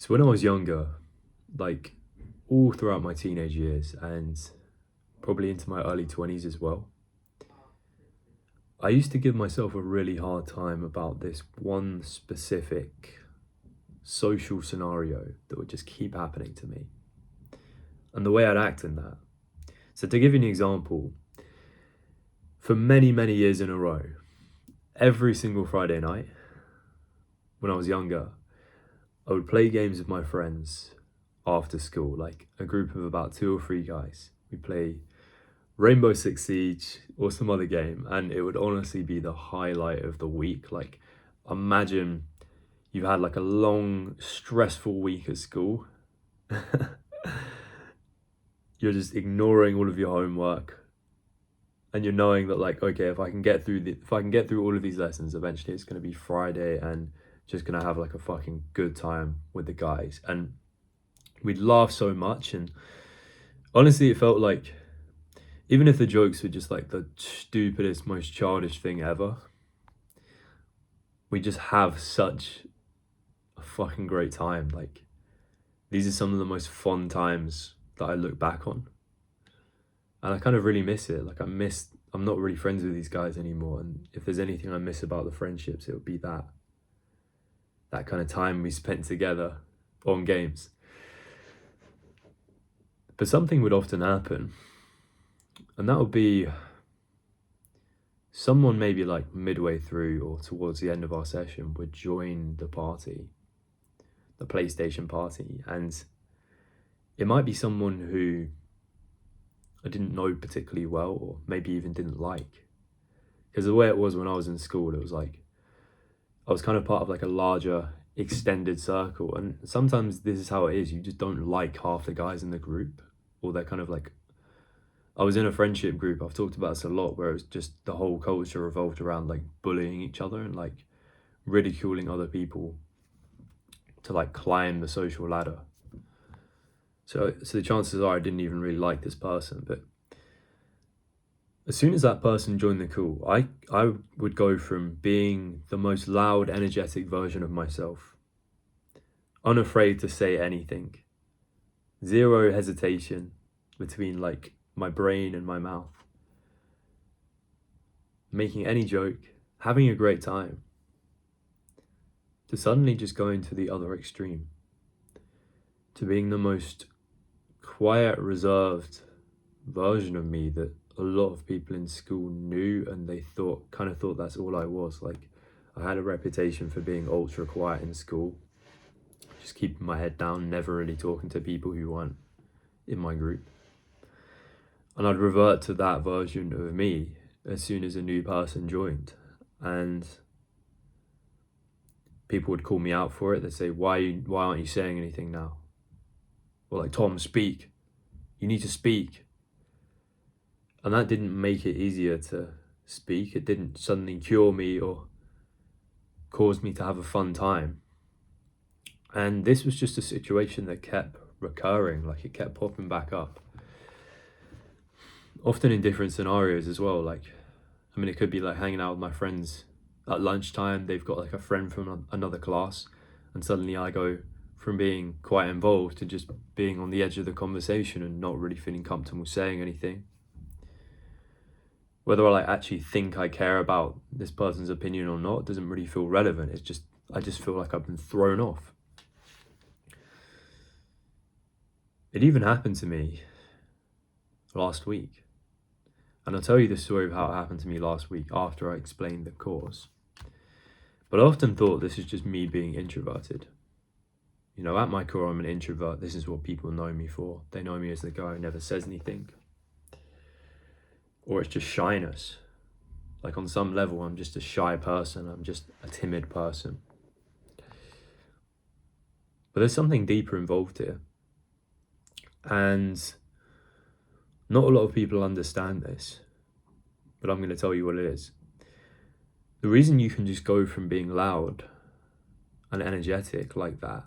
So when I was younger, like all throughout my teenage years and probably into my early 20s as well, I used to give myself a really hard time about this one specific social scenario that would just keep happening to me and the way I'd act in that. So to give you an example, for many, many years in a row, every single Friday night when I was younger, I would play games with my friends after school, like a group of about two or three guys. We play Rainbow Six Siege or some other game, and it would honestly be the highlight of the week. Like, imagine you've had like a long, stressful week at school. You're just ignoring all of your homework, and you're knowing that like, okay, if I can get through all of these lessons, eventually it's gonna be Friday, and just gonna have like a fucking good time with the guys. And we'd laugh so much, and honestly, it felt like even if the jokes were just like the stupidest, most childish thing ever, we just have such a fucking great time. Like, these are some of the most fun times that I look back on. And I kind of really miss it. Like, I'm not really friends with these guys anymore. And if there's anything I miss about the friendships, it would be that kind of time we spent together on games. But something would often happen, and that would be someone maybe like midway through or towards the end of our session would join the party, the PlayStation party, and it might be someone who I didn't know particularly well, or maybe even didn't like. Because the way it was when I was in school, it was like I was kind of part of like a larger extended circle, and sometimes this is how it is. You just don't like half the guys in the group, or they're kind of like, I was in a friendship group, I've talked about this a lot, where it was just the whole culture revolved around like bullying each other and like ridiculing other people to like climb the social ladder. So the chances are I didn't even really like this person. But as soon as that person joined the call, I would go from being the most loud, energetic version of myself, unafraid to say anything, zero hesitation between like my brain and my mouth, making any joke, having a great time, to suddenly just going to the other extreme, to being the most quiet, reserved version of me that a lot of people in school knew, and they thought that's all I was. Like, I had a reputation for being ultra quiet in school, just keeping my head down, never really talking to people who weren't in my group. And I'd revert to that version of me as soon as a new person joined. And people would call me out for it. They'd say, why aren't you saying anything now? Or like, Tom, speak. You need to speak. And that didn't make it easier to speak. It didn't suddenly cure me or cause me to have a fun time. And this was just a situation that kept recurring, like it kept popping back up. Often in different scenarios as well. Like, I mean, it could be like hanging out with my friends at lunchtime. They've got like a friend from another class, and suddenly I go from being quite involved to just being on the edge of the conversation and not really feeling comfortable saying anything. Whether I actually think I care about this person's opinion or not doesn't really feel relevant. It's just, I just feel like I've been thrown off. It even happened to me last week. And I'll tell you the story of how it happened to me last week after I explained the course. But I often thought this is just me being introverted. You know, at my core, I'm an introvert. This is what people know me for. They know me as the guy who never says anything. Or it's just shyness. Like, on some level, I'm just a shy person. I'm just a timid person. But there's something deeper involved here. And not a lot of people understand this, but I'm going to tell you what it is. The reason you can just go from being loud and energetic like that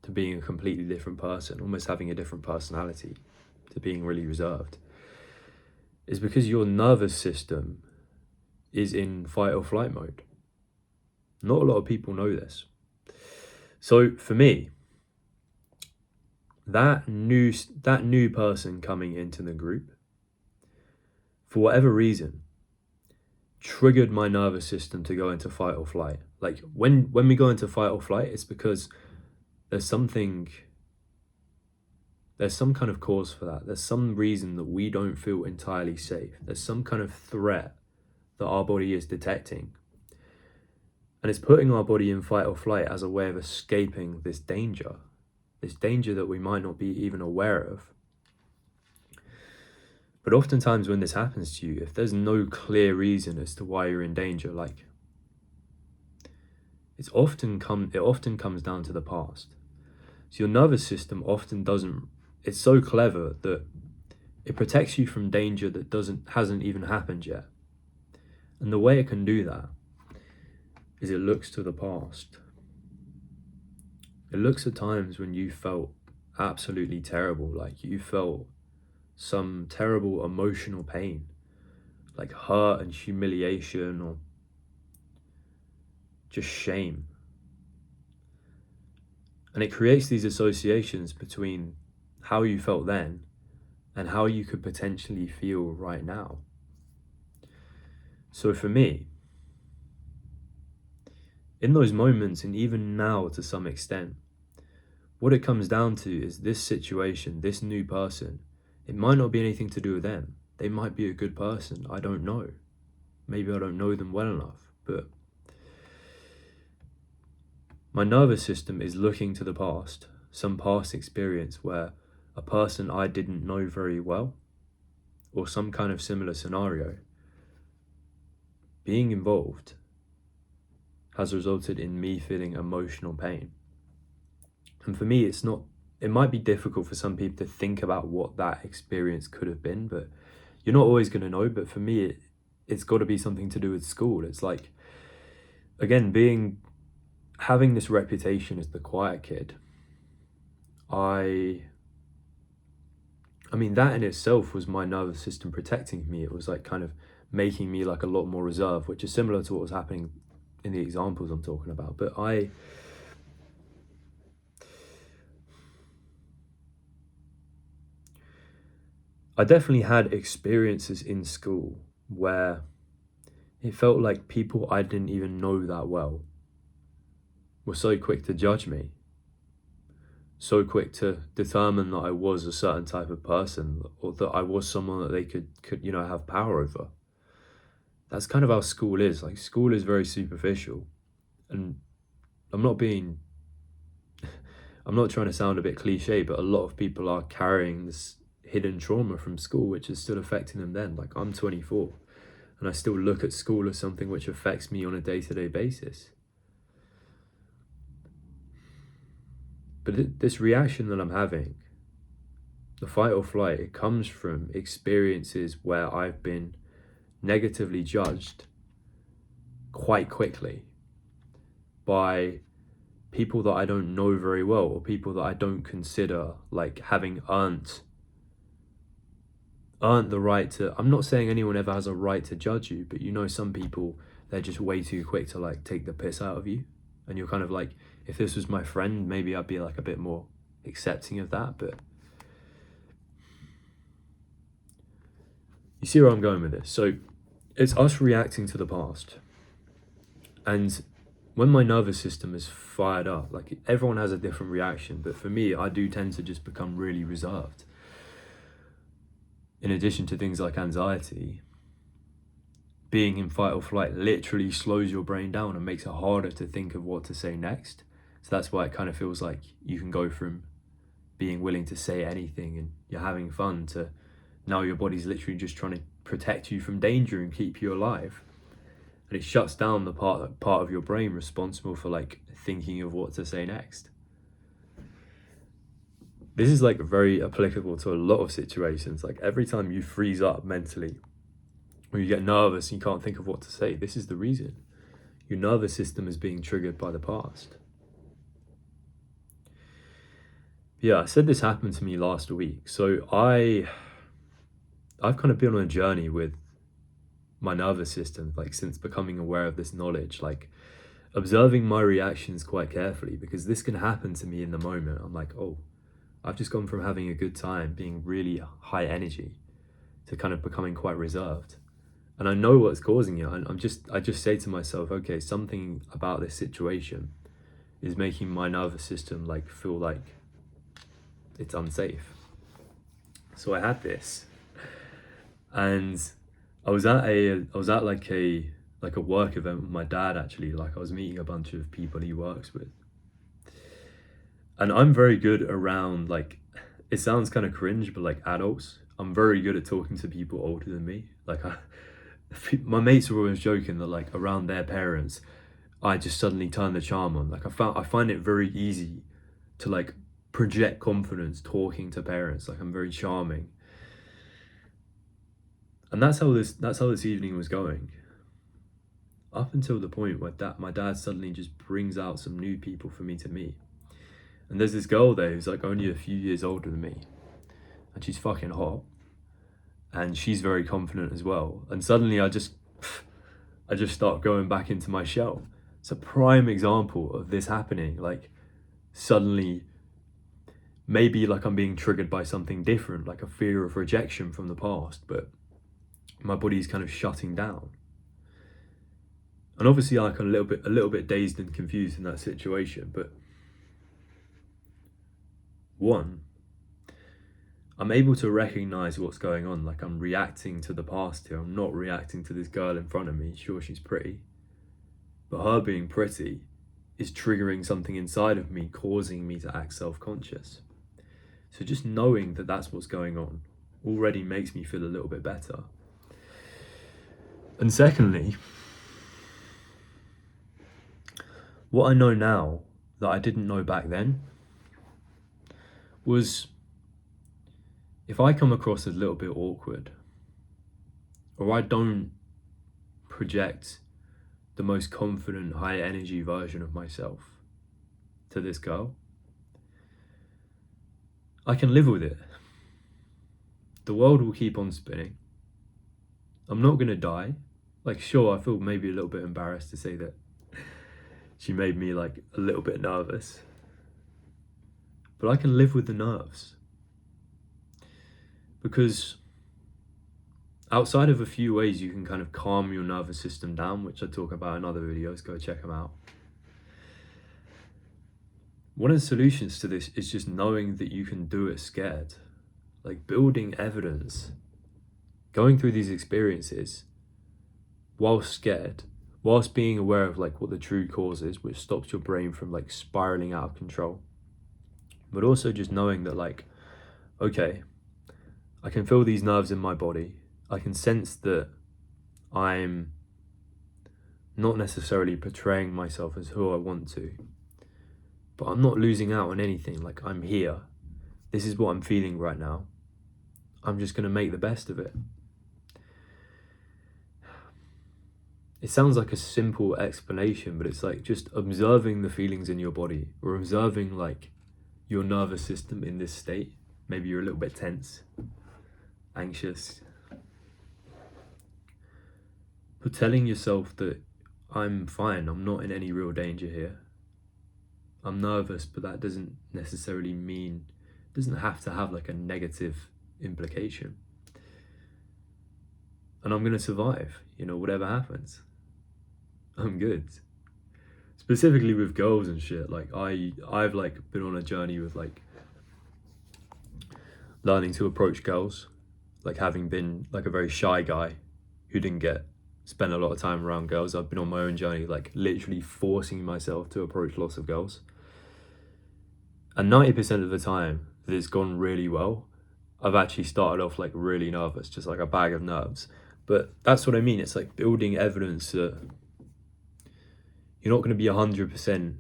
to being a completely different person, almost having a different personality, to being really reserved, is because your nervous system is in fight or flight mode. Not a lot of people know this. So for me, that new person coming into the group, for whatever reason, triggered my nervous system to go into fight or flight. Like when we go into fight or flight, it's because there's some kind of cause for that. There's some reason that we don't feel entirely safe. There's some kind of threat that our body is detecting. And it's putting our body in fight or flight as a way of escaping this danger that we might not be even aware of. But oftentimes when this happens to you, if there's no clear reason as to why you're in danger, like it often comes down to the past. So your nervous system often it's so clever that it protects you from danger that hasn't even happened yet. And the way it can do that is it looks to the past. It looks at times when you felt absolutely terrible, like you felt some terrible emotional pain, like hurt and humiliation or just shame. And it creates these associations between how you felt then and how you could potentially feel right now. So for me, in those moments, and even now to some extent, what it comes down to is this situation, this new person, it might not be anything to do with them. They might be a good person. I don't know. Maybe I don't know them well enough, but my nervous system is looking to the past, some past experience where a person I didn't know very well, or some kind of similar scenario, being involved has resulted in me feeling emotional pain. And for me, it might be difficult for some people to think about what that experience could have been, but you're not always going to know. But for me, it's got to be something to do with school. It's like, again, having this reputation as the quiet kid, I mean, that in itself was my nervous system protecting me. It was like kind of making me like a lot more reserved, which is similar to what was happening in the examples I'm talking about. But I definitely had experiences in school where it felt like people I didn't even know that well were so quick to judge me, so quick to determine that I was a certain type of person, or that I was someone that they could have power over. That's kind of how school is. Like, school is very superficial, and I'm not trying to sound a bit cliche, but a lot of people are carrying this hidden trauma from school, which is still affecting them then. Like, I'm 24 and I still look at school as something which affects me on a day-to-day basis. But this reaction that I'm having, the fight or flight, it comes from experiences where I've been negatively judged quite quickly by people that I don't know very well, or people that I don't consider like having earned the right to. I'm not saying anyone ever has a right to judge you, but some people, they're just way too quick to like take the piss out of you, and you're kind of like, if this was my friend, maybe I'd be like a bit more accepting of that. But you see where I'm going with this. So it's us reacting to the past, and when my nervous system is fired up, like, everyone has a different reaction, but for me, I do tend to just become really reserved. In addition to things like anxiety, being in fight or flight literally slows your brain down and makes it harder to think of what to say next. So that's why it kind of feels like you can go from being willing to say anything and you're having fun to now your body's literally just trying to protect you from danger and keep you alive. And it shuts down the part of your brain responsible for like thinking of what to say next. This is like very applicable to a lot of situations. Like, every time you freeze up mentally, or you get nervous and you can't think of what to say, this is the reason. Your nervous system is being triggered by the past. Yeah, I said this happened to me last week. So I've kind of been on a journey with my nervous system, like, since becoming aware of this knowledge. Like, observing my reactions quite carefully, because this can happen to me in the moment. I'm like, oh, I've just gone from having a good time, being really high energy, to kind of becoming quite reserved. And I know what's causing it. I just say to myself, okay, something about this situation is making my nervous system like feel like it's unsafe. So I had this, and I was at like a work event with my dad, actually. Like, I was meeting a bunch of people he works with. And I'm very good around, like, it sounds kind of cringe, but like adults. I'm very good at talking to people older than me. Like, my mates are always joking that like around their parents, I just suddenly turn the charm on. Like, I find it very easy to like project confidence talking to parents. Like, I'm very charming. And that's how this evening was going. Up until the point where my dad suddenly just brings out some new people for me to meet. And there's this girl there who's like only a few years older than me. And she's fucking hot. And she's very confident as well. And suddenly I just start going back into my shell. It's a prime example of this happening. Like, suddenly, maybe like I'm being triggered by something different, like a fear of rejection from the past, but my body's kind of shutting down. And obviously I'm like a little bit dazed and confused in that situation, but one, I'm able to recognize what's going on. Like, I'm reacting to the past here. I'm not reacting to this girl in front of me. Sure, she's pretty, but her being pretty is triggering something inside of me, causing me to act self-conscious. So just knowing that that's what's going on already makes me feel a little bit better. And secondly, what I know now that I didn't know back then was, if I come across a little bit awkward, or I don't project the most confident, high energy version of myself to this girl, I can live with it. The world will keep on spinning. I'm not gonna die. Like, sure, I feel maybe a little bit embarrassed to say that she made me like a little bit nervous, but I can live with the nerves. Because outside of a few ways you can kind of calm your nervous system down, which I talk about in other videos, go check them out. One of the solutions to this is just knowing that you can do it scared. Like, building evidence, going through these experiences whilst scared, whilst being aware of like what the true cause is, which stops your brain from like spiraling out of control. But also just knowing that like, okay, I can feel these nerves in my body. I can sense that I'm not necessarily portraying myself as who I want to, but I'm not losing out on anything. Like, I'm here. This is what I'm feeling right now. I'm just going to make the best of it. It sounds like a simple explanation, but it's like just observing the feelings in your body, or observing like your nervous system in this state. Maybe you're a little bit tense, anxious, but telling yourself that I'm fine, I'm not in any real danger here. I'm nervous, but that doesn't necessarily mean, doesn't have to have like a negative implication. And I'm gonna survive, you know, whatever happens. I'm good. Specifically with girls and shit, like I've like been on a journey with like learning to approach girls, like having been like a very shy guy who didn't spend a lot of time around girls. I've been on my own journey, like literally forcing myself to approach lots of girls. And 90% of the time that it's gone really well, I've actually started off like really nervous, just like a bag of nerves. But that's what I mean. It's like building evidence that you're not going to be 100%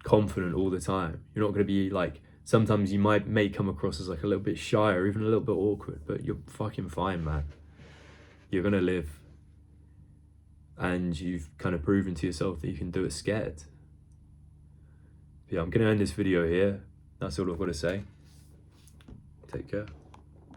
confident all the time. You're not going to be like, sometimes you may come across as like a little bit shy or even a little bit awkward, but you're fucking fine, man. You're going to live. And you've kind of proven to yourself that you can do it scared. Yeah, I'm going to end this video here. That's all I've got to say. Take care.